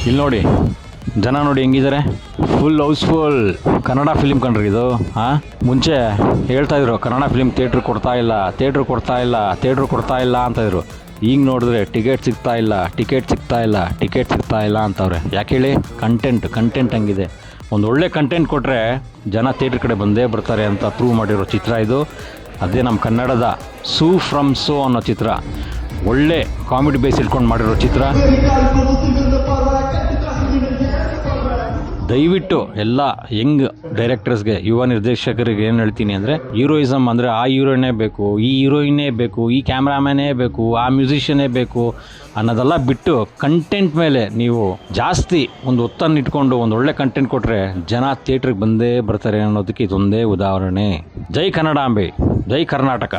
ಇಲ್ಲಿ ನೋಡಿ ಜನ ನೋಡಿ ಹೆಂಗಿದ್ದಾರೆ, ಫುಲ್ ಹೌಸ್ಫುಲ್. ಕನ್ನಡ ಫಿಲಿಮ್ ಕಂಡ್ರಿ ಇದು. ಮುಂಚೆ ಹೇಳ್ತಾಯಿದ್ರು ಕನ್ನಡ ಫಿಲಿಮ್ ಥಿಯೇಟ್ರ್ ಕೊಡ್ತಾ ಇಲ್ಲ ಅಂತಾಯಿದ್ರು. ಈಗ ನೋಡಿದ್ರೆ ಟಿಕೆಟ್ ಸಿಗ್ತಾ ಇಲ್ಲ ಅಂತವ್ರೆ. ಯಾಕೆ ಹೇಳಿ? ಕಂಟೆಂಟ್ ಹಂಗಿದೆ. ಒಂದು ಒಳ್ಳೆ ಕಂಟೆಂಟ್ ಕೊಟ್ಟರೆ ಜನ ಥಿಯೇಟ್ರ್ ಕಡೆ ಬಂದೇ ಬರ್ತಾರೆ ಅಂತ ಪ್ರೂವ್ ಮಾಡಿರೋ ಚಿತ್ರ ಇದು. ಅದೇ ನಮ್ಮ ಕನ್ನಡದ ಸೂ ಫ್ರಮ್ ಸೋ ಅನ್ನೋ ಚಿತ್ರ. ಒಳ್ಳೆ ಕಾಮಿಡಿ ಬೇಸ್ ಇಟ್ಕೊಂಡು ಮಾಡಿರೋ ಚಿತ್ರ. ದಯವಿಟ್ಟು ಎಲ್ಲ ಯಂಗ್ ಡೈರೆಕ್ಟರ್ಸ್ಗೆ, ಯುವ ನಿರ್ದೇಶಕರಿಗೆ ಏನು ಹೇಳ್ತೀನಿ ಅಂದರೆ, ಹೀರೋಯಿಸಮ್ ಅಂದರೆ ಆ ಹೀರೋಯಿನ್ನೇ ಬೇಕು, ಈ ಹೀರೋಯಿನ್ನೇ ಬೇಕು, ಈ ಕ್ಯಾಮ್ರಾಮ್ಯಾನೇ ಬೇಕು, ಆ ಮ್ಯೂಸಿಷಿಯನ್ನೇ ಬೇಕು ಅನ್ನೋದೆಲ್ಲ ಬಿಟ್ಟು ಕಂಟೆಂಟ್ ಮೇಲೆ ನೀವು ಜಾಸ್ತಿ ಒಂದು ಒತ್ತನ್ನು ಇಟ್ಕೊಂಡು ಒಂದು ಒಳ್ಳೆ ಕಂಟೆಂಟ್ ಕೊಟ್ಟರೆ ಜನ ಥಿಯೇಟ್ರಿಗೆ ಬಂದೇ ಬರ್ತಾರೆ ಅನ್ನೋದಕ್ಕೆ ಇದೊಂದೇ ಉದಾಹರಣೆ. ಜೈ ಕನ್ನಡಾಂಬೆ, ಜೈ ಕರ್ನಾಟಕ.